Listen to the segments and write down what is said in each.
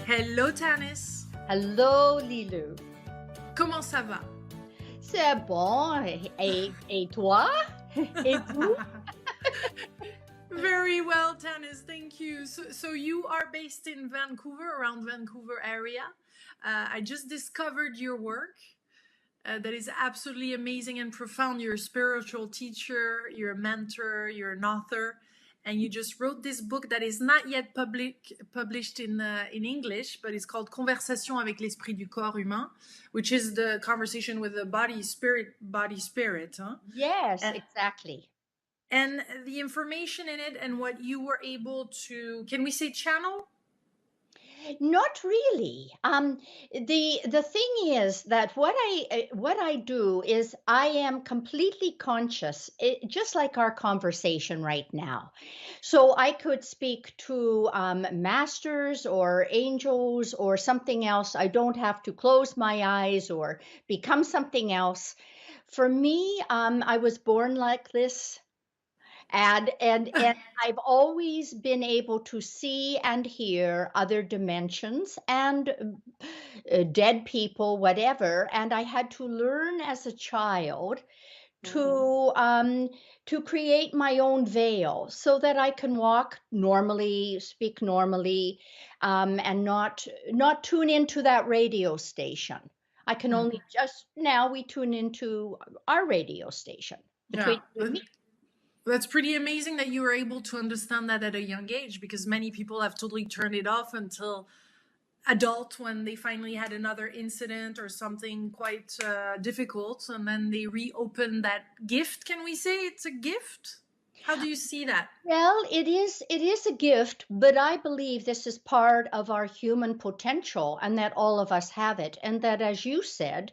Hello Tanis, Hello, Lilou. comment ça va? C'est bon. Et toi? Et vous? Very well, Tanis, thank you. So you are based in Vancouver, around Vancouver area. I just discovered your work. That is absolutely amazing and profound. You're a spiritual teacher, you're a mentor, you're an author, and you just wrote this book that is not yet published in English, but it's called Conversation avec l'esprit du corps humain, which is the conversation with the body spirit. Huh? Yes, exactly. And the information in it and what you were able to, can we say channel? Not really. The thing is that what I do is I am completely conscious, just like our conversation right now. So I could speak to masters or angels or something else. I don't have to close my eyes or become something else. For me, I was born like this. And I've always been able to see and hear other dimensions and dead people, whatever. And I had to learn as a child to create my own veil so that I can walk normally, speak normally, and not tune into that radio station. I can only just now we tune into our radio station between Yeah. you and me. That's pretty amazing that you were able to understand that at a young age, because many people have totally turned it off until adult when they finally had another incident or something quite difficult, and then they reopen that gift. Can we say it's a gift? How do you see that? Well, it is a gift, but I believe this is part of our human potential and that all of us have it. And that, as you said,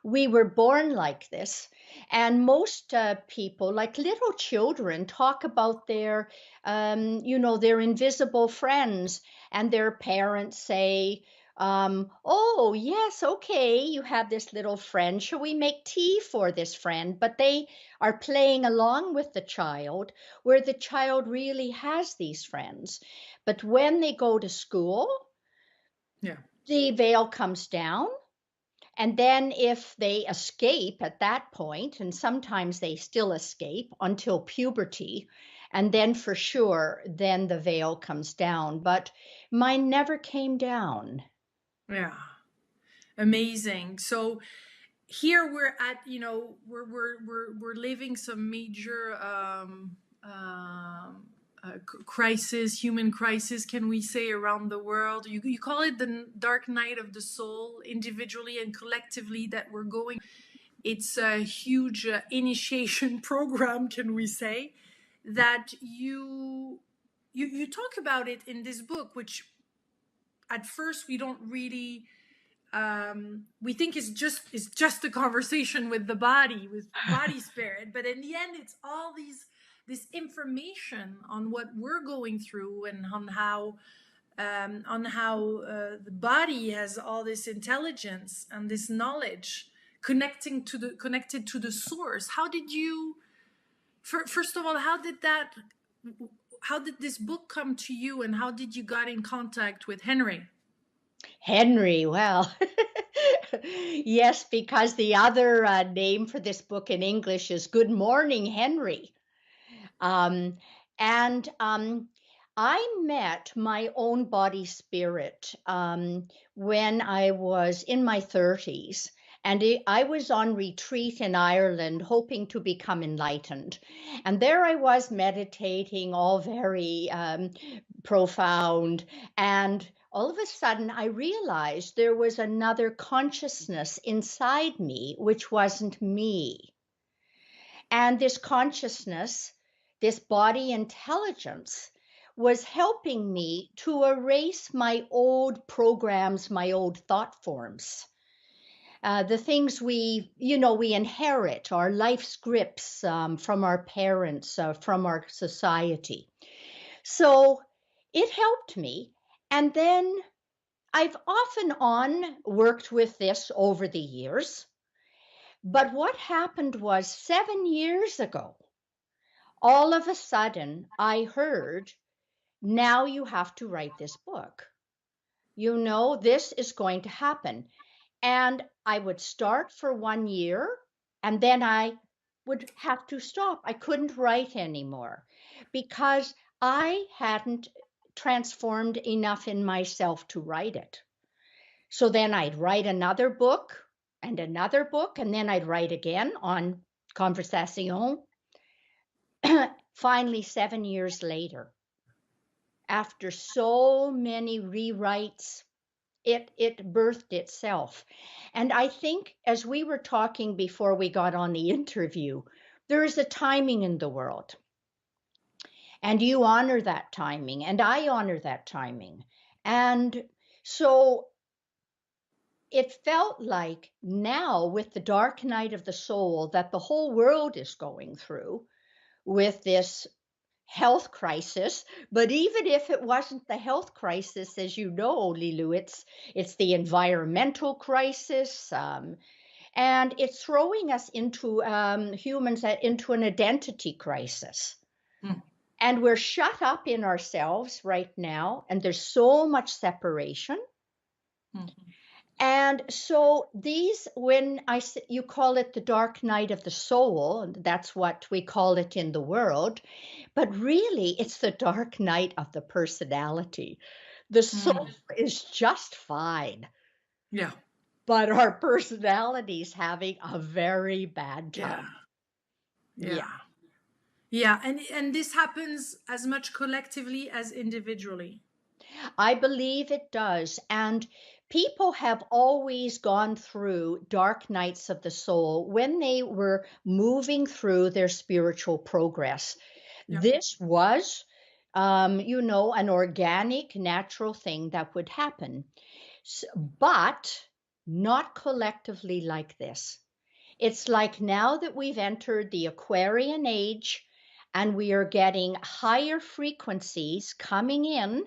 we were born like this. And most people, like little children, talk about their invisible friends, and their parents say, oh, yes, okay, you have this little friend. Shall we make tea for this friend? But they are playing along with the child, where the child really has these friends. But when they go to school, Yeah. the veil comes down. And then if they escape at that point, and sometimes they still escape until puberty, and then for sure, then the veil comes down. But mine never came down. Yeah. Amazing. So here we're at, we're living some major crisis, human crisis, can we say, around the world. You call it the dark night of the soul, individually and collectively, that we're going. It's a huge initiation program, can we say, that you talk about it in this book, which at first we don't really we think it's just a conversation with the body, with body spirit, but in the end it's all this information on what we're going through, and on how the body has all this intelligence and this knowledge connected to the source. How did you, first of all, how did this book come to you, and how did you got in contact with Henry? Henry, well, yes, because the other name for this book in English is Good Morning, Henry. And I met my own body spirit when I was in my 30s. And I was on retreat in Ireland, hoping to become enlightened. And there I was meditating, all very profound. And all of a sudden, I realized there was another consciousness inside me, which wasn't me. And this consciousness, this body intelligence, was helping me to erase my old programs, my old thought forms. The things we inherit, our life scripts from our parents, from our society. So it helped me. And then I've off and on worked with this over the years. But what happened was 7 years ago, all of a sudden I heard, now you have to write this book. you know, this is going to happen. And I would start for 1 year and then I would have to stop. I couldn't write anymore because I hadn't transformed enough in myself to write it. So then I'd write another book, and then I'd write again on Conversation. Finally, 7 years later, after so many rewrites, it birthed itself. And I think, as we were talking before we got on the interview, there is a timing in the world. And you honor that timing, and I honor that timing. And so it felt like now, with the dark night of the soul that the whole world is going through with this health crisis, but even if it wasn't the health crisis, as you know, Lilu, it's the environmental crisis, and it's throwing us into humans into an identity crisis. Mm. And we're shut up in ourselves right now, and there's so much separation. Mm-hmm. And so these, when you call it the dark night of the soul, and that's what we call it in the world, but really it's the dark night of the personality. The soul is just fine. Yeah. But our personality's having a very bad time. Yeah. Yeah. And this happens as much collectively as individually. I believe it does. And people have always gone through dark nights of the soul when they were moving through their spiritual progress. Yeah. This was, an organic, natural thing that would happen, but not collectively like this. It's like now that we've entered the Aquarian age and we are getting higher frequencies coming in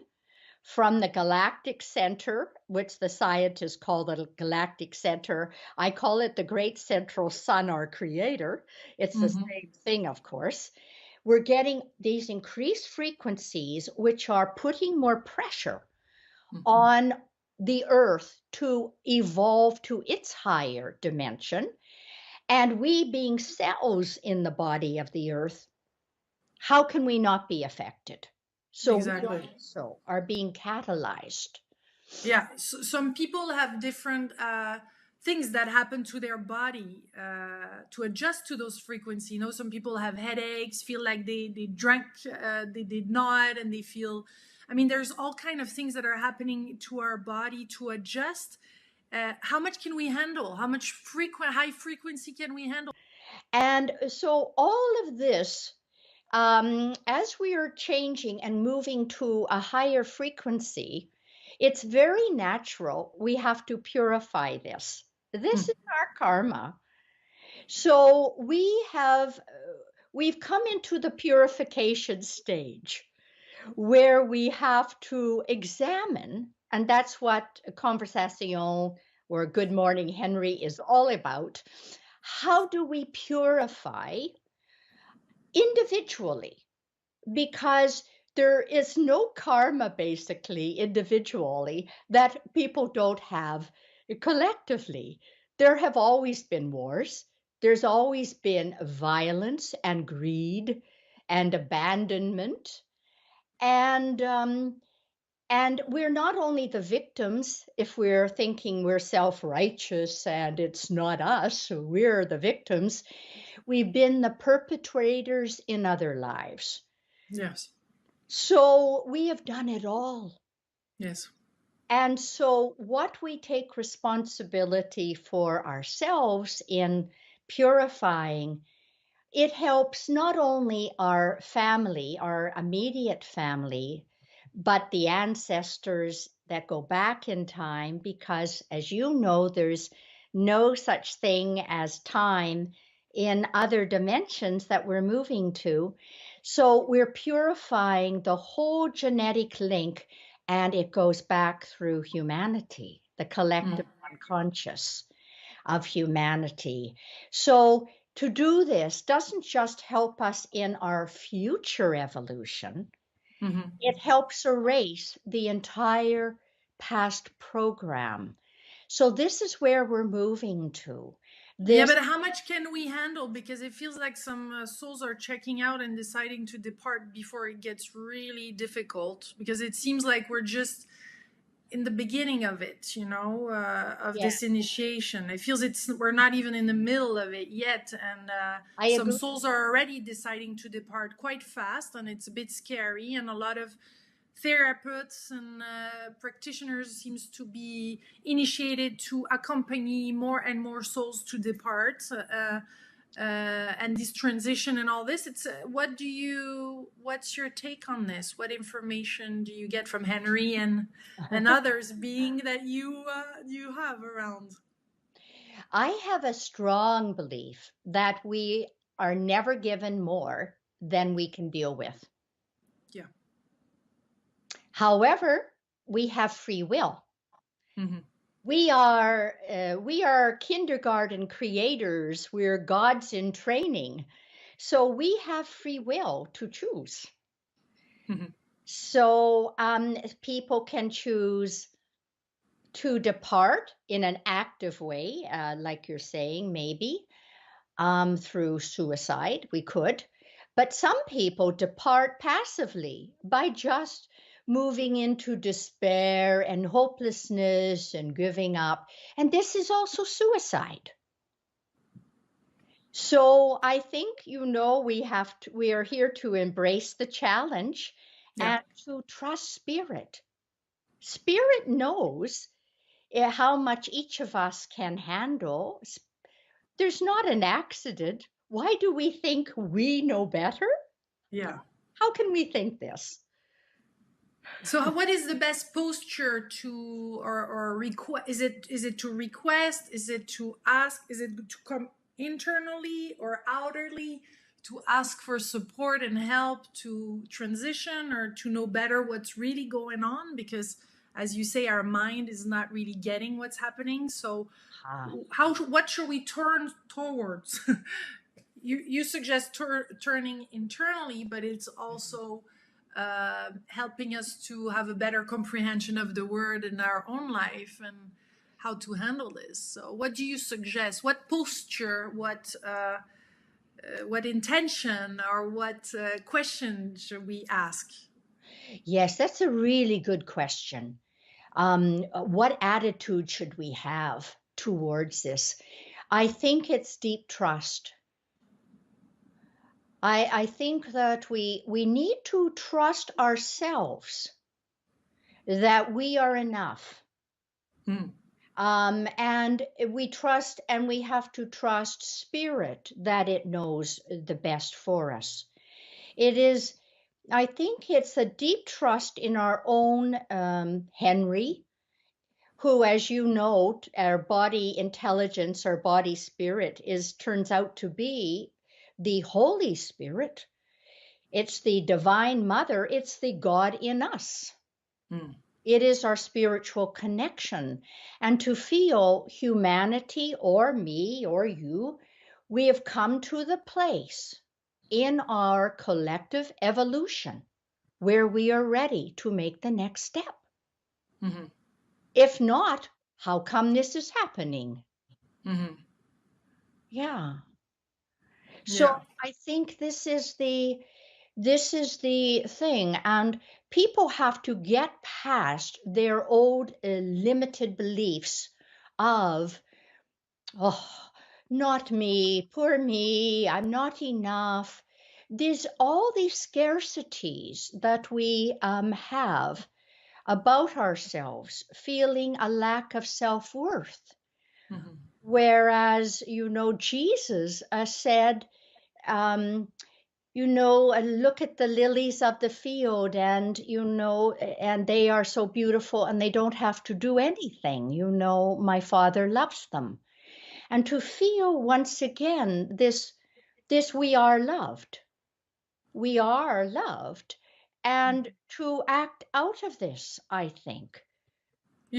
from the Galactic Center, which the scientists call the Galactic Center. I call it the Great Central Sun, our creator. It's the same thing, of course. We're getting these increased frequencies, which are putting more pressure on the Earth to evolve to its higher dimension. And we, being cells in the body of the Earth, how can we not be affected? So exactly. we also are being catalyzed. Yeah. So some people have different things that happen to their body to adjust to those frequencies. You know, some people have headaches, feel like they drank, they did not, and they feel, I mean, there's all kind of things that are happening to our body to adjust. How much can we handle? How much high frequency can we handle? And so all of this, as we are changing and moving to a higher frequency, it's very natural. We have to purify this. This is our karma. So we've come into the purification stage where we have to examine, and that's what Conversation or Good Morning Henry is all about. How do we purify individually? Because there is no karma, basically, individually, that people don't have collectively. There have always been wars. There's always been violence and greed and abandonment. And we're not only the victims if we're thinking we're self-righteous and it's not us, we're the victims. We've been the perpetrators in other lives. Yes. So we have done it all. Yes. And so what we take responsibility for ourselves in purifying, it helps not only our family, our immediate family, but the ancestors that go back in time, because as you know, there's no such thing as time in other dimensions that we're moving to. So we're purifying the whole genetic link, and it goes back through humanity, the collective unconscious of humanity. So to do this doesn't just help us in our future evolution, it helps erase the entire past program. So this is where we're moving to. Yeah, but how much can we handle? Because it feels like some souls are checking out and deciding to depart before it gets really difficult. Because it seems like we're just in the beginning of it, of this initiation. It feels we're not even in the middle of it yet, and some souls are already deciding to depart quite fast, and it's a bit scary. And a lot of therapists and practitioners seems to be initiated to accompany more and more souls to depart, and this transition and all this. It's what's your take on this? What information do you get from Henry and others, being that you have around? I have a strong belief that we are never given more than we can deal with. Yeah. However, we have free will. Mm-hmm. We are kindergarten creators. We're gods in training. So we have free will to choose. Mm-hmm. So people can choose to depart in an active way, like you're saying, maybe through suicide, we could. But some people depart passively by just moving into despair and hopelessness and giving up. And this is also suicide. So I think, we are here to embrace the challenge and to trust spirit. Spirit knows how much each of us can handle. There's not an accident. Why do we think we know better? Yeah. How can we think this? So what is the best posture to or request? Is it to request? Is it to ask? Is it to come internally or outerly to ask for support and help to transition or to know better what's really going on? Because as you say, our mind is not really getting what's happening. So what should we turn towards? You suggest turning internally, but it's also helping us to have a better comprehension of the word in our own life and how to handle this. So what do you suggest? What posture, what intention, or what question should we ask? Yes, that's a really good question. What attitude should we have towards this? I think it's deep trust. I think that we need to trust ourselves that we are enough. And we have to trust spirit that it knows the best for us. I think it's a deep trust in our own Henry, who, as you know, our body intelligence, our body spirit turns out to be the Holy Spirit. It's the Divine Mother. It's the God in us. It is our spiritual connection. And to feel humanity or me or you, we have come to the place in our collective evolution where we are ready to make the next step. Mm-hmm. If not, how come this is happening? Mm-hmm. Yeah. So I think this is the thing, and people have to get past their old limited beliefs of, not me, poor me, I'm not enough. There's all these scarcities that we have about ourselves, feeling a lack of self-worth. Mm-hmm. Whereas, Jesus said, look at the lilies of the field and, and they are so beautiful and they don't have to do anything. My Father loves them. And to feel once again this we are loved. We are loved. And to act out of this, I think.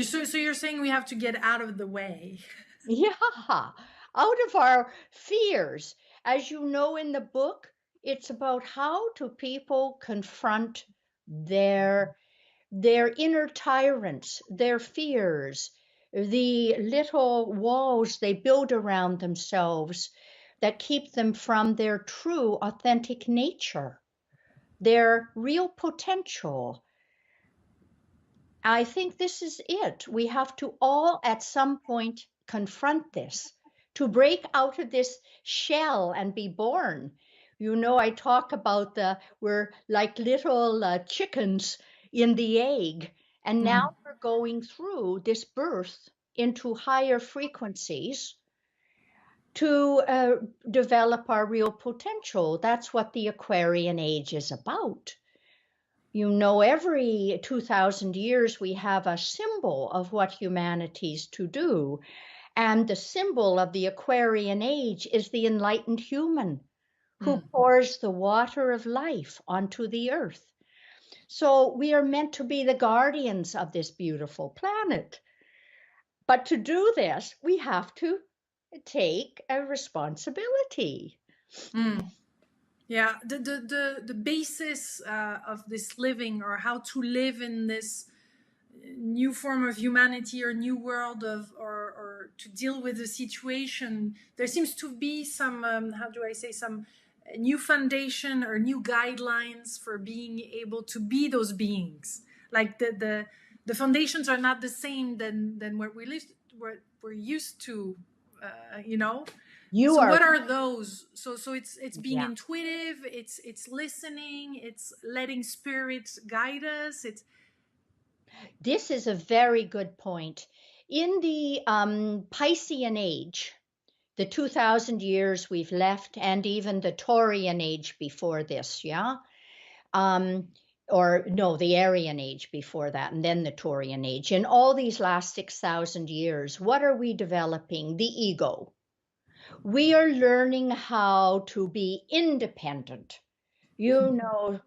So you're saying we have to get out of the way. Yeah, out of our fears. As you know in the book, it's about how do people confront their their inner tyrants, their fears, the little walls they build around themselves that keep them from their true, authentic nature, their real potential. I think this is it. We have to all at some point confront this, to break out of this shell and be born. You know, I talk about we're like little chickens in the egg, and now Mm. we're going through this birth into higher frequencies to develop our real potential. That's what the Aquarian age is about. You know, every 2,000 years we have a symbol of what humanity's to do. And the symbol of the Aquarian age is the enlightened human who Mm. pours the water of life onto the earth. So we are meant to be the guardians of this beautiful planet. But to do this, we have to take a responsibility. Mm. Yeah, the basis of this living, or how to live in this new form of humanity or new world of, or to deal with the situation, there seems to be some how do I say, some new foundation or new guidelines for being able to be those beings. Like the foundations are not the same than what what we're used to, you know. You So are, what are those? So it's being yeah. intuitive, it's listening, it's letting spirits guide us, it's This is a very good point. In the Piscean age, the 2,000 years we've left, and even the Taurian age before this, yeah? Or no, the Aryan age before that, and then the Taurian age. In all these last 6,000 years, what are we developing? The ego. We are learning how to be independent. You know,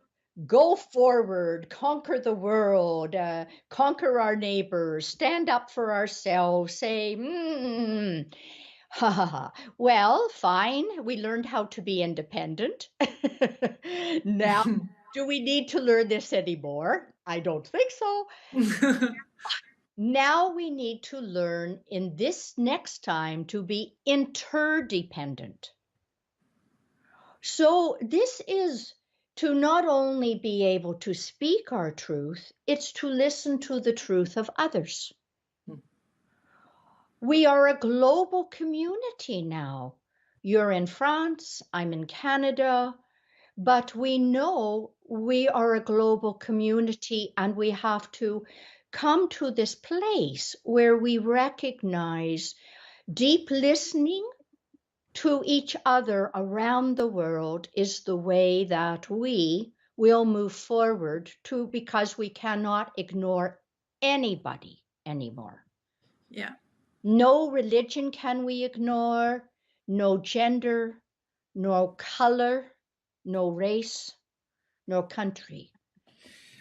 go forward, conquer the world, conquer our neighbors, stand up for ourselves, say, ha ha ha. Well, fine, we learned how to be independent. Now, do we need to learn this anymore? I don't think so. Now we need to learn in this next time to be interdependent. So this is to not only be able to speak our truth, it's to listen to the truth of others. We are a global community now. You're in France, I'm in Canada, but we know we are a global community, and we have to come to this place where we recognize deep listening to each other around the world is the way that we will move forward to, because we cannot ignore anybody anymore. Yeah. No religion can we ignore, no gender, no color, no race, no country.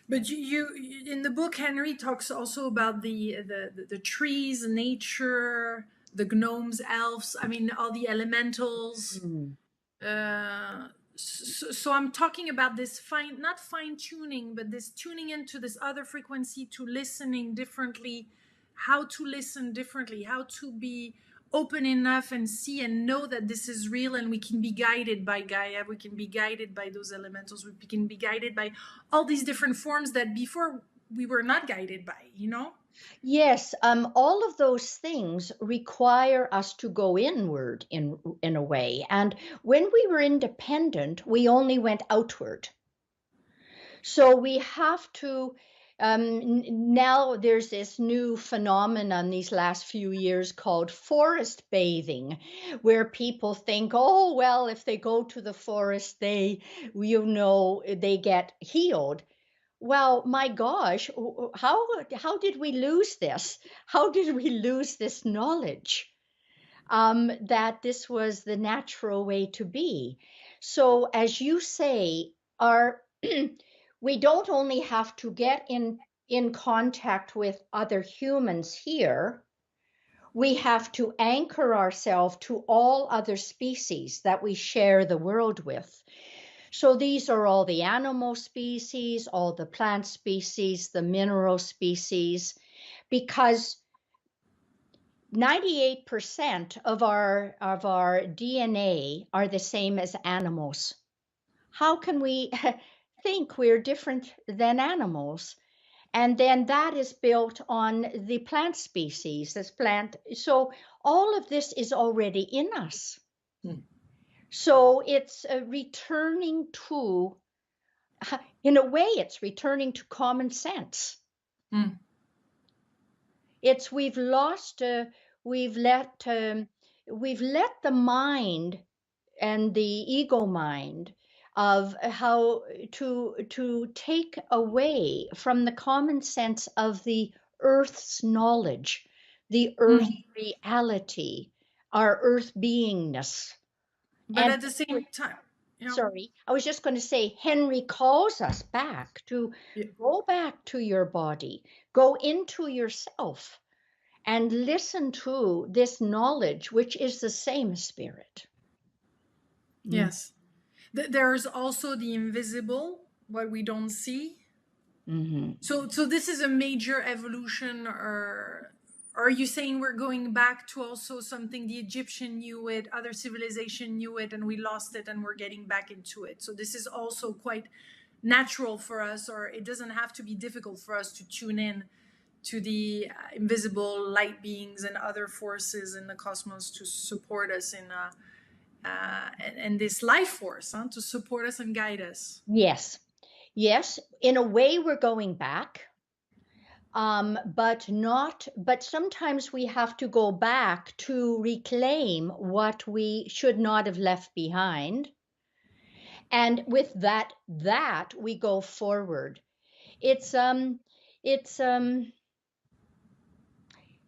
But you in the book, Henry talks also about the trees, nature, the gnomes, elves. I mean, all the elementals. Mm. So I'm talking about this not fine tuning, but this tuning into this other frequency, to listening differently, how to listen differently, how to be open enough and see and know that this is real, and we can be guided by Gaia, we can be guided by those elementals, we can be guided by all these different forms that before we were not guided by, you know? Yes, all of those things require us to go inward in a way. And when we were independent, we only went outward. So we have to, now there's this new phenomenon these last few years called forest bathing, where people think, oh, well, if they go to the forest, they get healed. Well, my gosh, how did we lose this? How did we lose this knowledge that this was the natural way to be? So, as you say, our we don't only have to get in contact with other humans here. We have to anchor ourselves to all other species that we share the world with. So these are all the animal species, all the plant species, the mineral species, because 98% of our DNA are the same as animals. How can we think we're different than animals? And then that is built on the plant species, this plant. So all of this is already in us. So it's returning to, in a way, it's returning to common sense. It's we've lost, we've let the mind and the ego mind of how to take away from the common sense of the earth's knowledge, the earth reality, our earth beingness. But And at the same time, you know, sorry, I was just going to say, Henry calls us back to go back to your body, go into yourself, and listen to this knowledge, which is the same as spirit. yes, there's also the invisible, what we don't see. So this is a major evolution, or are you saying we're going back to also something the Egyptian knew it, other civilization knew it, and we lost it, and we're getting back into it? So this is also quite natural for us, or it doesn't have to be difficult for us to tune in to the invisible light beings and other forces in the cosmos to support us in and this life force, to support us and guide us. Yes. Yes, in a way we're going back, but sometimes we have to go back to reclaim what we should not have left behind. And with that we go forward. It's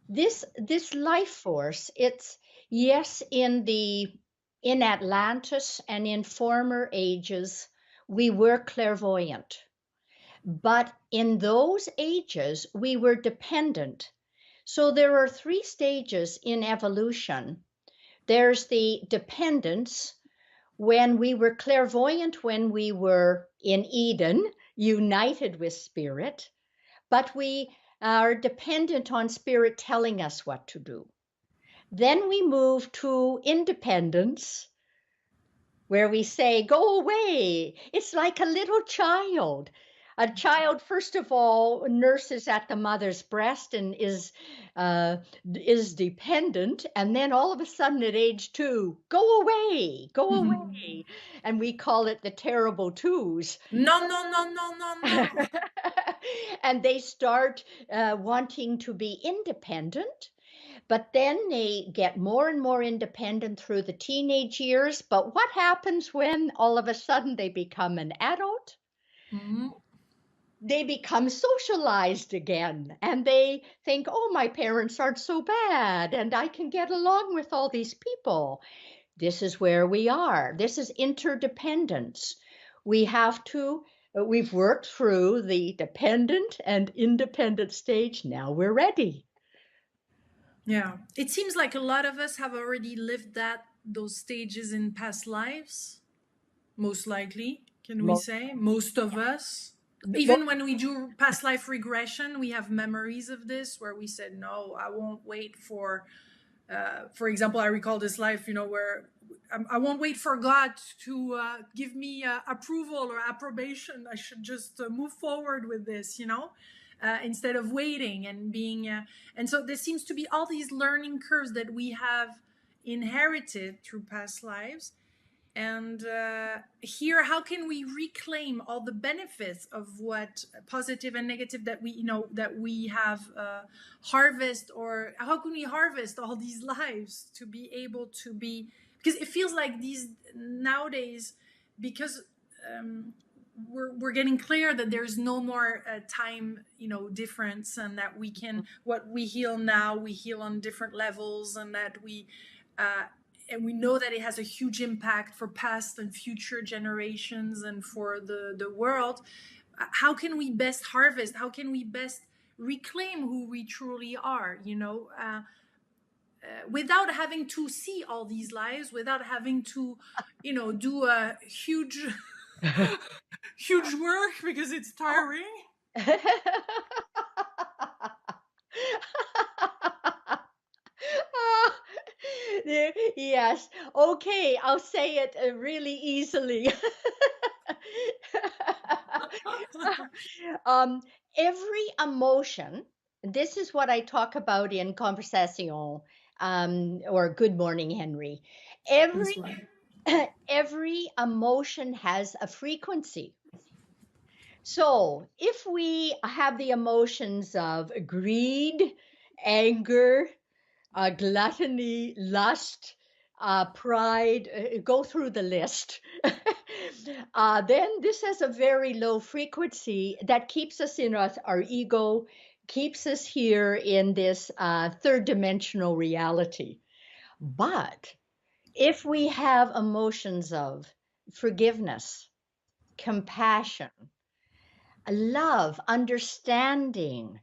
this life force, it's yes, in Atlantis and in former ages we were clairvoyant. But in those ages, we were dependent. So there are 3 stages in evolution. There's the dependence, when we were clairvoyant, when we were in Eden, united with spirit, but we are dependent on spirit telling us what to do. Then we move to independence, where we say, go away. It's like a little child. A child, first of all, nurses at the mother's breast and is dependent, and then all of a sudden at age 2, go away, go away, and we call it the terrible twos. No, no, no, no, no, no. And they start wanting to be independent. But then they get more and more independent through the teenage years. But what happens when all of a sudden they become an adult? They become socialized again, and they think, oh, my parents aren't so bad, and I can get along with all these people. This is where we are. This is interdependence. We've worked through the dependent and independent stage. Now we're ready. Yeah, it seems like a lot of us have already lived those stages in past lives. Most likely, can we say? Most of us. Even when we do past life regression, we have memories of this where we said, no, I won't wait for example, I recall this life, where I won't wait for God to give me approval or approbation. I should just move forward with this, instead of waiting and being. And so there seems to be all these learning curves that we have inherited through past lives. And here, how can we reclaim all the benefits of what positive and negative that we have harvest, or how can we harvest all these lives to be able to be, because it feels like these nowadays, because we're getting clear that there's no more time difference, and that we can, what we heal now, we heal on different levels, and that and we know that it has a huge impact for past and future generations and for the world. How can we best harvest? How can we best reclaim who we truly are, without having to see all these lives, without having to, do a huge Huge work because it's tiring. Yes. Okay, I'll say it really easily. um, every emotion, this is what I talk about in Conversation, or Good Morning, Henry. That's Every why. every emotion has a frequency. So if we have the emotions of greed, anger, gluttony, lust, pride, go through the list. Then this has a very low frequency that keeps us in our ego, keeps us here in this third dimensional reality. But if we have emotions of forgiveness, compassion, love, understanding,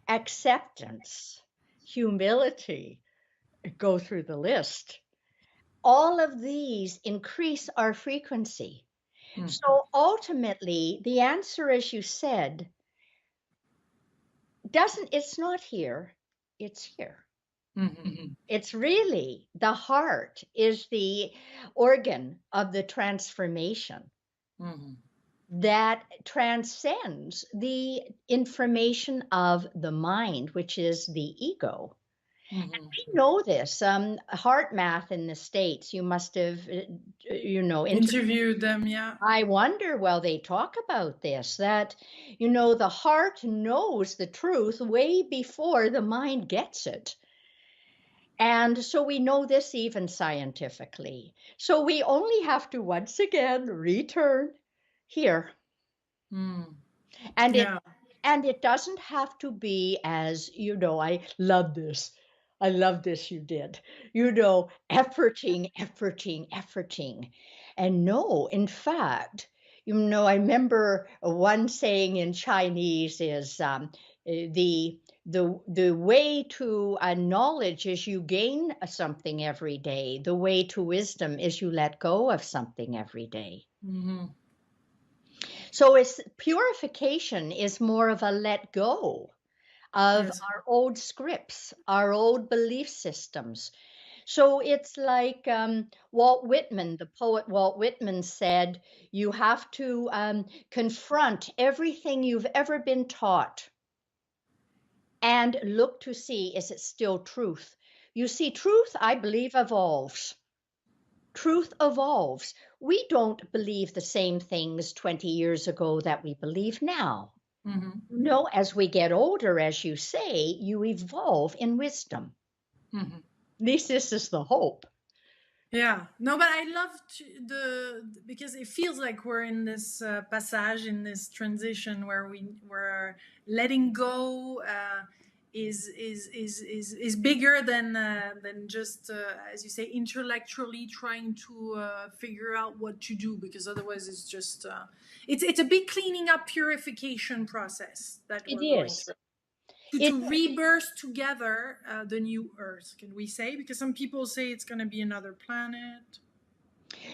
acceptance, humility, go through the list. All of these increase our frequency. So ultimately, the answer, as you said, it's not here, it's here. Mm-hmm. It's really the heart is the organ of the transformation Mm-hmm. that transcends the information of the mind, which is the ego. Mm-hmm. We know this. Heart math in the States, you must have, Interviewed them, yeah. I wonder, well, they talk about this, that, the heart knows the truth way before the mind gets it. And so we know this even scientifically. So we only have to once again return here. Mm. And it Yeah. and it doesn't have to be as, I love this. I love this you did. Efforting, efforting, efforting. And no, in fact, I remember one saying in Chinese is the way to knowledge is you gain something every day. The way to wisdom is you let go of something every day. Mm-hmm. So it's purification is more of a let go of Yes. our old scripts, our old belief systems. So it's like Walt Whitman, the poet Walt Whitman said, you have to confront everything you've ever been taught and look to see, is it still truth? You see, truth, I believe, evolves. Truth evolves. We don't believe the same things 20 years ago that we believe now. Mm-hmm. No, as we get older, as you say, you evolve in wisdom. Mm-hmm. At least this is the hope. Yeah, no, but I love because it feels like we're in this passage, in this transition where we're letting go is bigger than just as you say, intellectually trying to figure out what to do, because otherwise it's just it's a big cleaning up, purification process that It we're going is. through It to rebirth together the new Earth. Can we say? Because some people say it's going to be another planet.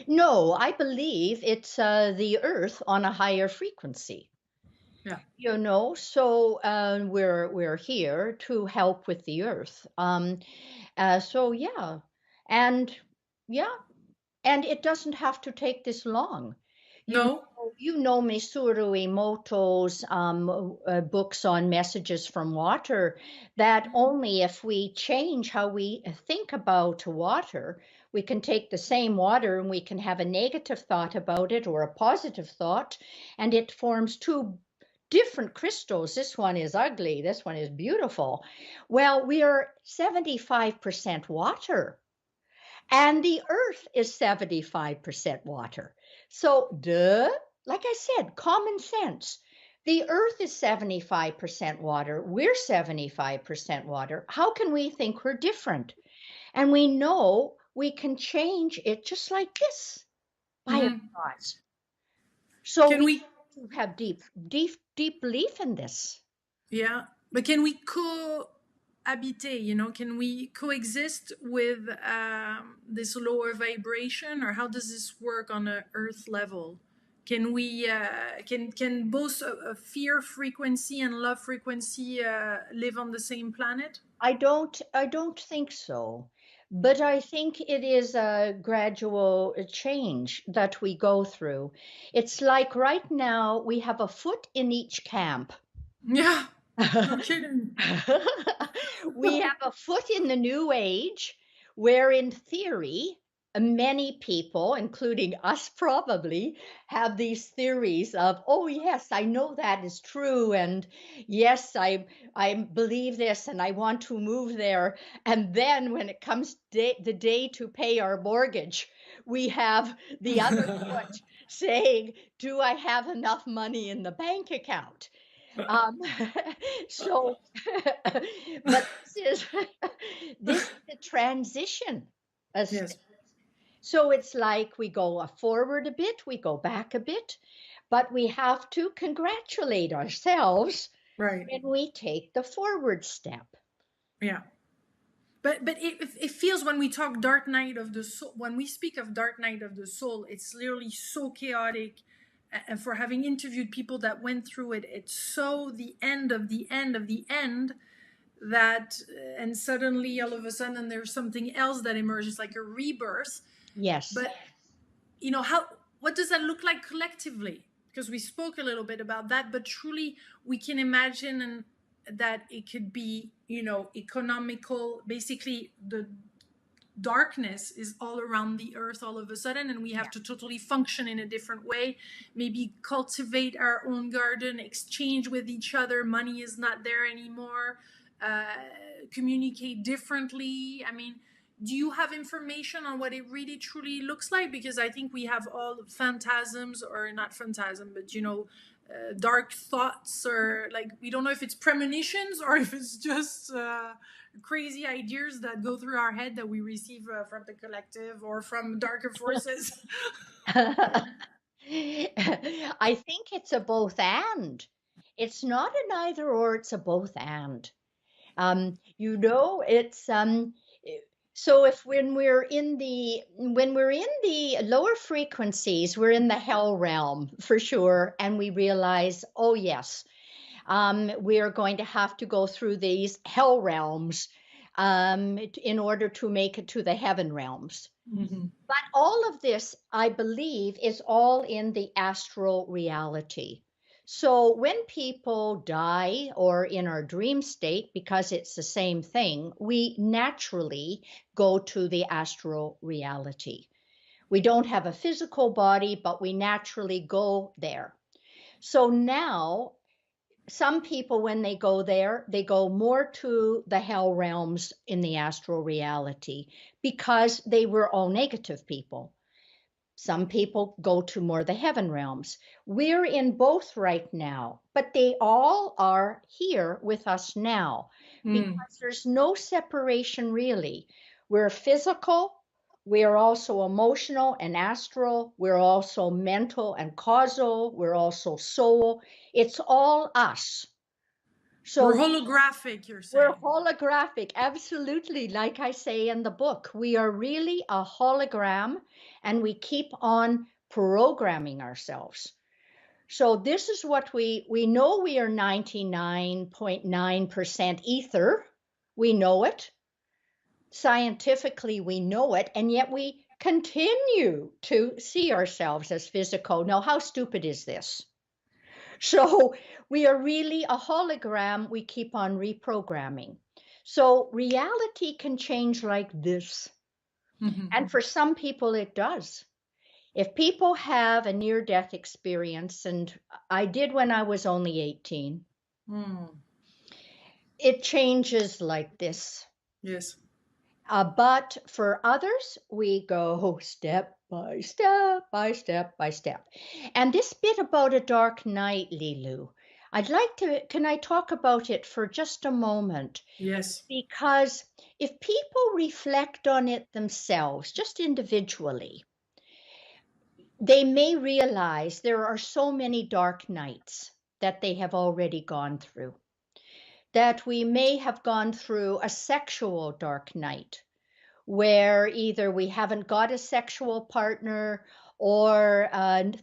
No, I believe it's the Earth on a higher frequency. Yeah. So we're here to help with the Earth. So and yeah, and it doesn't have to take this long. You No. Mitsuru Emoto's books on messages from water, that only if we change how we think about water, we can take the same water and we can have a negative thought about it or a positive thought, and it forms two different crystals. This one is ugly, this one is beautiful. Well, we are 75% water. And the earth is 75% water. So, like I said, common sense. The earth is 75% water. We're 75% water. How can we think we're different? And we know we can change it just like this by our Mm-hmm. thoughts. So Can we we? have deep belief in this. Yeah, but can we cohabiter? Can we coexist with this lower vibration, or how does this work on a Earth level? Can we can both a fear frequency and love frequency live on the same planet? I don't think so. But I think it is a gradual change that we go through. It's like right now we have a foot in each camp. Yeah, no kidding. We have a foot in the new age, where in theory, many people, including us probably, have these theories of, oh yes, I know that is true, and yes, I believe this and I want to move there. And then when it comes the day to pay our mortgage, we have the other foot saying, do I have enough money in the bank account? Um, so, but this is a transition. Yes. So it's like we go forward a bit, we go back a bit, but we have to congratulate ourselves Right. when we take the forward step. Yeah. But it feels when we talk dark night of the soul, when we speak of dark night of the soul, it's literally so chaotic. And for having interviewed people that went through it, it's so the end of the end of the end that, and suddenly all of a sudden there's something else that emerges, like a rebirth. Yes. But what does that look like collectively? Because we spoke a little bit about that, but truly we can imagine that it could be, economical. Basically, the darkness is all around the earth all of a sudden, and we have to totally function in a different way. Maybe cultivate our own garden, exchange with each other. Money is not there anymore. Communicate differently. I mean, do you have information on what it really truly looks like? Because I think we have all phantasms, or not phantasm, but dark thoughts, or like we don't know if it's premonitions or if it's just crazy ideas that go through our head that we receive from the collective or from darker forces. I think it's a both and. It's not an either or, it's a both and. It's so if when we're in the lower frequencies, we're in the hell realm for sure, and we realize, oh yes, we are going to have to go through these hell realms in order to make it to the heaven realms. Mm-hmm. But all of this, I believe, is all in the astral reality. So when people die or in our dream state, because it's the same thing, we naturally go to the astral reality. We don't have a physical body, but we naturally go there. So now, some people, when they go there, they go more to the hell realms in the astral reality because they were all negative people. Some people go to more the heaven realms. We're in both right now, but they all are here with us now because there's no separation really. We're physical, we are also emotional and astral, we're also mental and causal, we're also soul. It's all us. So we're holographic, you're saying. we're holographic, absolutely. Like I say in the book, we are really a hologram, and we keep on programming ourselves. So this is what we know. We are 99.9% ether. We know it. Scientifically, we know it, and yet we continue to see ourselves as physical. Now, how stupid is this? So we are really a hologram. We keep on reprogramming. So reality can change like this. Mm-hmm. And for some people, it does. If people have a near-death experience, and I did when I was only 18, it changes like this. Yes. But for others, we go step by step by step by step. And this bit about a dark night, Lilu, can I talk about it for just a moment? Yes. Because if people reflect on it themselves, just individually, they may realize there are so many dark nights that they have already gone through. That we may have gone through a sexual dark night, where either we haven't got a sexual partner, or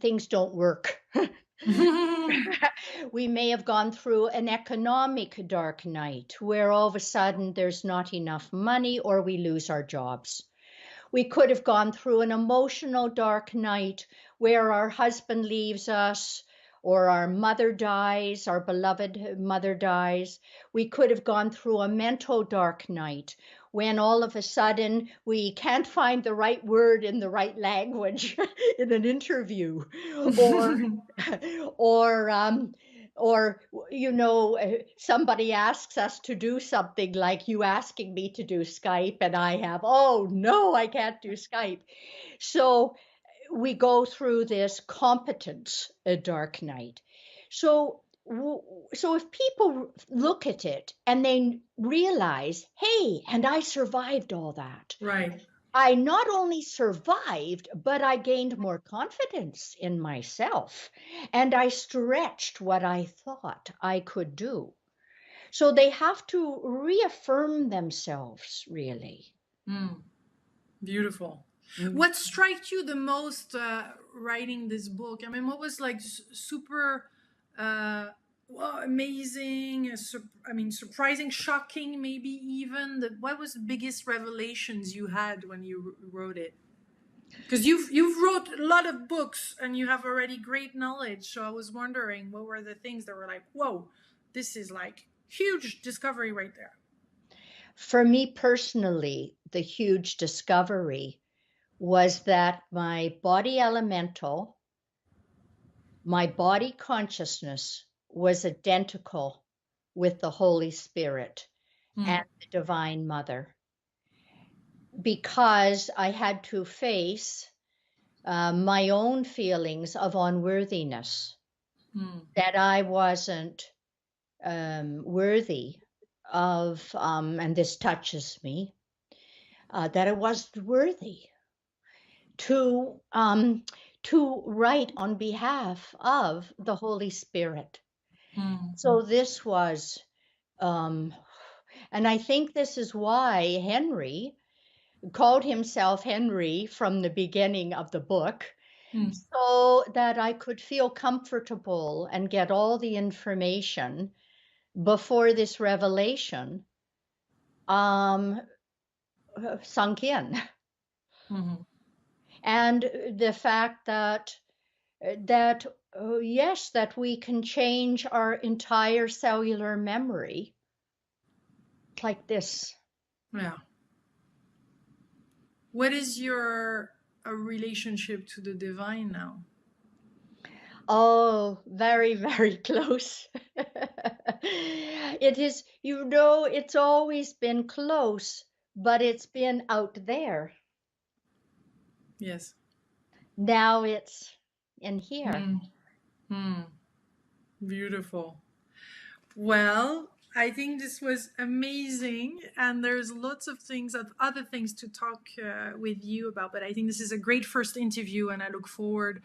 things don't work. We may have gone through an economic dark night where all of a sudden there's not enough money or we lose our jobs. We could have gone through an emotional dark night where our husband leaves us or our mother dies, our beloved mother dies. We could have gone through a mental dark night when all of a sudden we can't find the right word in the right language in an interview, or or or somebody asks us to do something, like you asking me to do Skype, and I have, oh no, I can't do Skype. So we go through this competence, a dark night. So if people look at it and they realize, hey, and I survived all that. Right. I not only survived, but I gained more confidence in myself, and I stretched what I thought I could do. So they have to reaffirm themselves, really. Beautiful. What struck you the most writing this book? I mean, what was like super amazing, surprising, shocking, maybe even? What was the biggest revelations you had when you wrote it? Because you've wrote a lot of books and you have already great knowledge. So I was wondering, what were the things that were like, whoa, this is like huge discovery right there. For me personally, the huge discovery was that my body elemental, my body consciousness was identical with the Holy Spirit and the Divine Mother, because I had to face my own feelings of unworthiness, that I wasn't worthy of, and this touches me, that I wasn't worthy to write on behalf of the Holy Spirit. So this was, and I think this is why Henry called himself Henry from the beginning of the book, so that I could feel comfortable and get all the information before this revelation sunk in. And the fact that yes, that we can change our entire cellular memory like this. Yeah. What is your relationship to the divine now? Oh, very, very close. It is, it's always been close, but it's been out there. Yes. Now it's in here. Beautiful. Well, I think this was amazing, and there's lots of other things to talk with you about, but I think this is a great first interview, and I look forward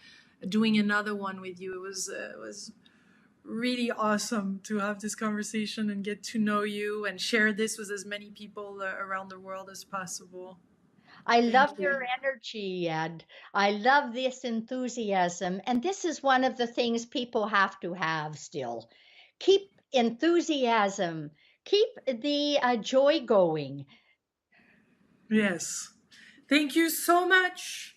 doing another one with you. It was really awesome to have this conversation and get to know you and share this with as many people around the world as possible. I love your energy, and I love this enthusiasm. And this is one of the things people have to have still. Keep enthusiasm, keep the joy going. Yes. Thank you so much.